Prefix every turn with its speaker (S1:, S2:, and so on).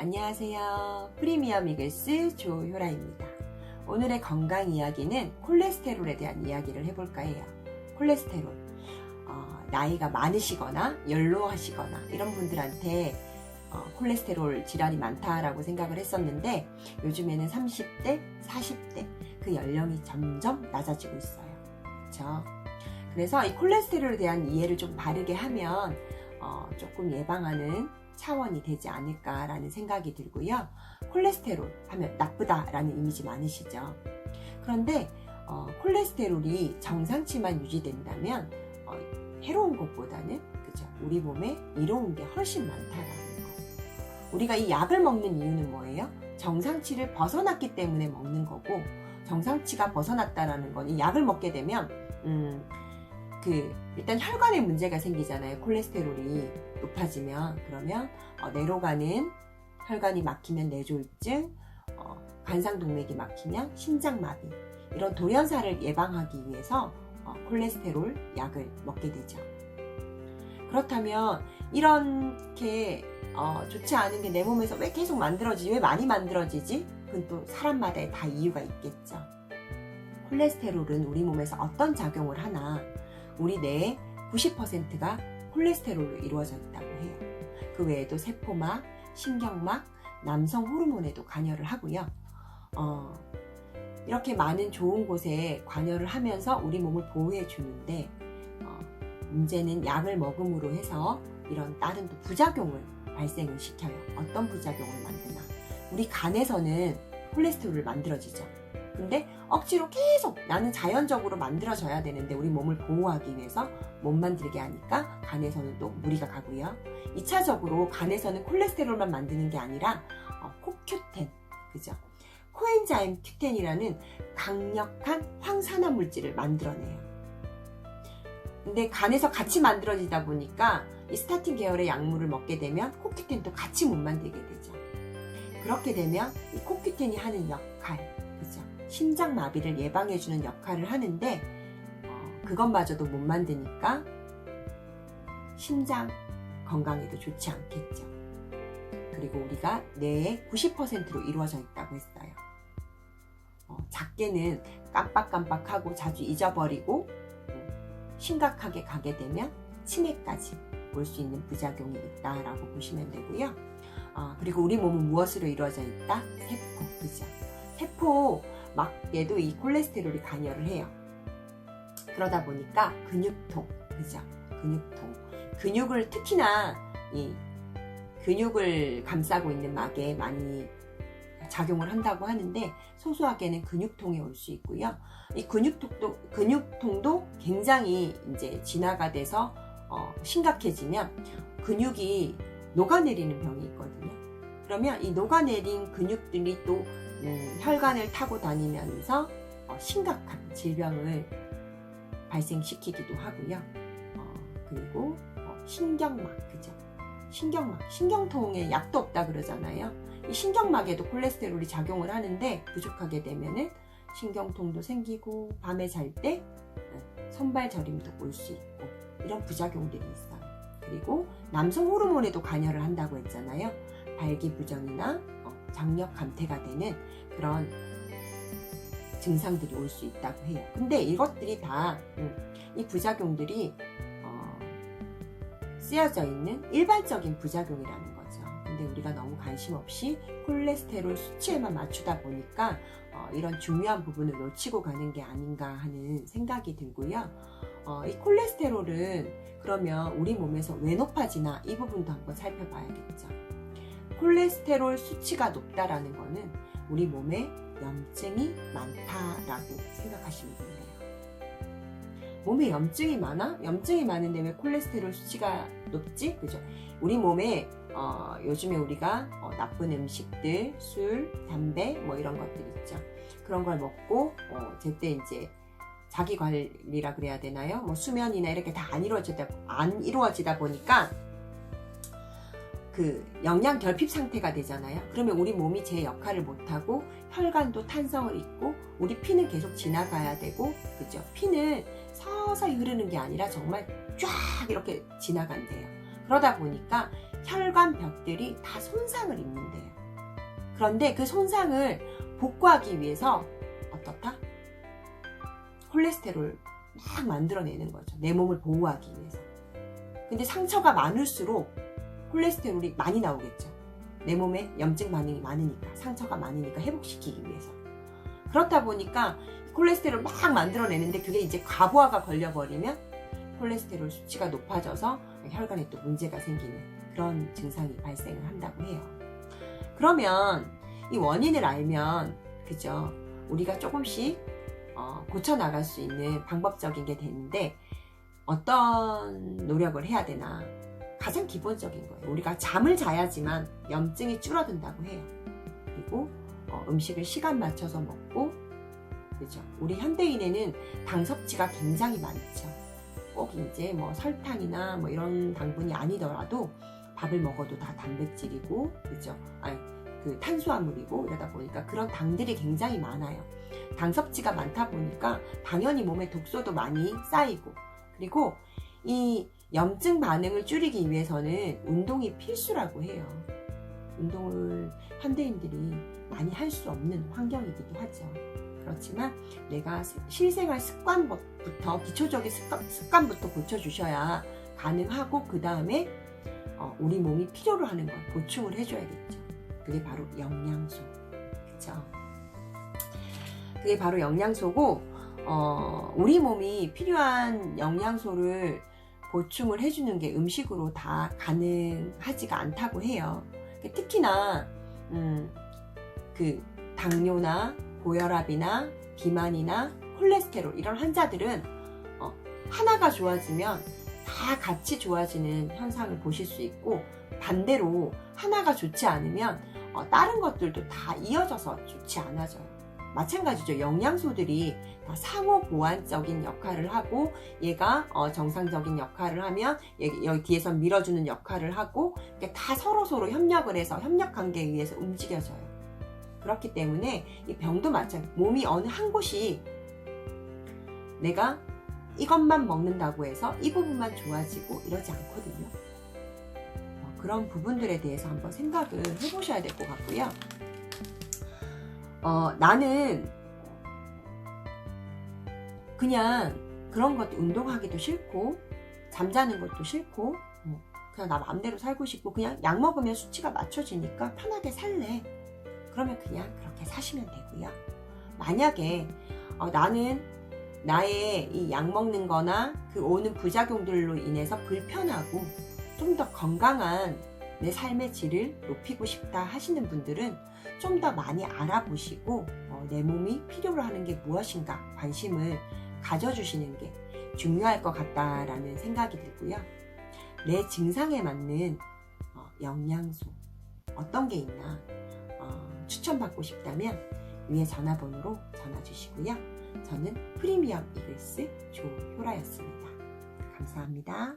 S1: 안녕하세요. 프리미엄 이글스 조효라입니다. 오늘의 건강 이야기는 콜레스테롤에 대한 이야기를 해볼까 해요. 콜레스테롤. 나이가 많으시거나 연로하시거나 이런 분들한테 콜레스테롤 질환이 많다라고 생각을 했었는데 요즘에는 30대, 40대 그 연령이 점점 낮아지고 있어요. 그렇죠? 그래서 이 콜레스테롤에 대한 이해를 좀 바르게 하면 조금 예방하는 차원이 되지 않을까라는 생각이 들고요. 콜레스테롤 하면 나쁘다라는 이미지 많으시죠. 그런데 콜레스테롤이 정상치만 유지된다면 해로운 것보다는 그죠? 우리 몸에 이로운 게 훨씬 많다라는 거. 우리가 이 약을 먹는 이유는 뭐예요? 정상치를 벗어났기 때문에 먹는 거고, 정상치가 벗어났다라는 건 이 약을 먹게 되면 일단 혈관에 문제가 생기잖아요. 콜레스테롤이 높아지면. 그러면 뇌로 가는 혈관이 막히면 뇌졸중, 관상동맥이 막히면 심장마비, 이런 돌연사를 예방하기 위해서 콜레스테롤 약을 먹게 되죠. 그렇다면 이렇게 좋지 않은 게 내 몸에서 왜 계속 만들어지지? 왜 많이 만들어지지? 그건 또 사람마다 다 이유가 있겠죠. 콜레스테롤은 우리 몸에서 어떤 작용을 하나, 우리 뇌의 90%가 콜레스테롤로 이루어져 있다고 해요. 그 외에도 세포막, 신경막, 남성 호르몬에도 관여를 하고요. 이렇게 많은 좋은 곳에 관여를 하면서 우리 몸을 보호해 주는데 문제는 약을 먹음으로 해서 이런 다른 또 부작용을 발생을 시켜요. 어떤 부작용을 만드나? 우리 간에서는 콜레스테롤을 만들어지죠. 근데 억지로 계속 나는 자연적으로 만들어져야 되는데 우리 몸을 보호하기 위해서 못 만들게 하니까 간에서는 또 무리가 가고요. 2차적으로 간에서는 콜레스테롤만 만드는 게 아니라 코큐텐, 그죠? 코엔자임 Q10이라는 강력한 황산화 물질을 만들어내요. 근데 간에서 같이 만들어지다 보니까 이 스타틴 계열의 약물을 먹게 되면 코큐텐도 같이 못 만들게 되죠. 그렇게 되면 이 코큐텐이 하는 역할, 그죠? 심장마비를 예방해주는 역할을 하는데 그것마저도 못 만드니까 심장 건강에도 좋지 않겠죠. 그리고 우리가 뇌의 90%로 이루어져 있다고 했어요. 작게는 깜빡깜빡하고 자주 잊어버리고 심각하게 가게 되면 치매까지 올 수 있는 부작용이 있다라고 보시면 되고요. 그리고 우리 몸은 무엇으로 이루어져 있다? 세포, 그죠? 세포막에도 이 콜레스테롤이 관여를 해요. 그러다 보니까 근육통, 그죠? 근육을 특히나 이 근육을 감싸고 있는 막에 많이 작용을 한다고 하는데 소소하게는 근육통이 올 수 있고요. 이 근육통도 굉장히 이제 진화가 돼서 심각해지면 근육이 녹아내리는 병이 있거든요. 그러면 이 녹아내린 근육들이 또 혈관을 타고 다니면서 심각한 질병을 발생시키기도 하고요. 그리고 신경막, 그죠? 신경통에 약도 없다 그러잖아요. 이 신경막에도 콜레스테롤이 작용을 하는데 부족하게 되면은 신경통도 생기고 밤에 잘 때 손발 저림도 올 수 있고 이런 부작용들이 있어요. 그리고 남성 호르몬에도 관여를 한다고 했잖아요. 발기부전이나 장력 감퇴가 되는 그런 증상들이 올 수 있다고 해요. 근데 이것들이 다 이 부작용들이 쓰여져 있는 일반적인 부작용이라는 거죠. 근데 우리가 너무 관심 없이 콜레스테롤 수치에만 맞추다 보니까 이런 중요한 부분을 놓치고 가는 게 아닌가 하는 생각이 들고요. 이 콜레스테롤은 그러면 우리 몸에서 왜 높아지나 이 부분도 한번 살펴봐야겠죠. 콜레스테롤 수치가 높다라는 거는 우리 몸에 염증이 많다라고 생각하시면 돼요. 몸에 염증이 많아? 염증이 많은데 왜 콜레스테롤 수치가 높지? 그죠? 우리 몸에 요즘에 우리가 나쁜 음식들, 술, 담배 뭐 이런 것들 있죠. 그런 걸 먹고 제때 이제 자기 관리라 그래야 되나요? 뭐 수면이나 이렇게 다 안 이루어지다 보니까 그 영양 결핍 상태가 되잖아요. 그러면 우리 몸이 제 역할을 못하고 혈관도 탄성을 잇고 우리 피는 계속 지나가야 되고, 그죠? 피는 서서히 흐르는 게 아니라 정말 쫙 이렇게 지나간대요. 그러다 보니까 혈관벽들이 다 손상을 입는데요. 그런데 그 손상을 복구하기 위해서 어떻다? 콜레스테롤 막 만들어내는 거죠. 내 몸을 보호하기 위해서. 근데 상처가 많을수록 콜레스테롤이 많이 나오겠죠. 내 몸에 염증 반응이 많으니까, 상처가 많으니까 회복시키기 위해서. 그렇다 보니까 콜레스테롤 막 만들어내는데 그게 이제 과부하가 걸려버리면 콜레스테롤 수치가 높아져서 혈관에 또 문제가 생기는 그런 증상이 발생을 한다고 해요. 그러면 이 원인을 알면, 그죠? 우리가 조금씩 고쳐나갈 수 있는 방법적인 게 되는데, 어떤 노력을 해야 되나? 가장 기본적인 거예요. 우리가 잠을 자야지만 염증이 줄어든다고 해요. 그리고 음식을 시간 맞춰서 먹고, 그죠? 우리 현대인에는 당 섭취가 굉장히 많죠. 꼭 이제 뭐 설탕이나 뭐 이런 당분이 아니더라도 밥을 먹어도 다 단백질이고, 그죠? 아니, 그 탄수화물이고, 이러다 보니까 그런 당들이 굉장히 많아요. 당 섭취가 많다 보니까 당연히 몸에 독소도 많이 쌓이고, 그리고 이 염증 반응을 줄이기 위해서는 운동이 필수라고 해요. 운동을 현대인들이 많이 할 수 없는 환경이기도 하죠. 그렇지만 내가 실생활 습관부터, 기초적인 습관부터 고쳐주셔야 가능하고, 그 다음에 우리 몸이 필요로 하는 걸 보충을 해줘야겠죠. 그게 바로 영양소. 그쵸? 그게 바로 영양소고, 우리 몸이 필요한 영양소를 보충을 해주는 게 음식으로 다 가능하지가 않다고 해요. 특히나 그 당뇨나 고혈압이나 비만이나 콜레스테롤 이런 환자들은 하나가 좋아지면 다 같이 좋아지는 현상을 보실 수 있고, 반대로 하나가 좋지 않으면 다른 것들도 다 이어져서 좋지 않아져요. 마찬가지죠. 영양소들이 다 상호 보완적인 역할을 하고, 얘가 정상적인 역할을 하면 여기 뒤에서 밀어주는 역할을 하고, 다 서로 협력을 해서 협력 관계에 의해서 움직여져요. 그렇기 때문에 이 병도 마찬가지. 몸이 어느 한 곳이 내가 이것만 먹는다고 해서 이 부분만 좋아지고 이러지 않거든요. 그런 부분들에 대해서 한번 생각을 해보셔야 될 것 같고요. 나는 그냥 그런 것도, 운동하기도 싫고 잠자는 것도 싫고 그냥 나 마음대로 살고 싶고, 그냥 약 먹으면 수치가 맞춰지니까 편하게 살래. 그러면 그냥 그렇게 사시면 되고요. 만약에 나는 나의 이 약 먹는 거나 그 오는 부작용들로 인해서 불편하고 좀 더 건강한 내 삶의 질을 높이고 싶다 하시는 분들은 좀 더 많이 알아보시고 내 몸이 필요로 하는 게 무엇인가 관심을 가져주시는 게 중요할 것 같다라는 생각이 들고요. 내 증상에 맞는 영양소 어떤 게 있나 추천받고 싶다면 위에 전화번호로 전화 주시고요. 저는 프리미엄 이글스 조효라였습니다. 감사합니다.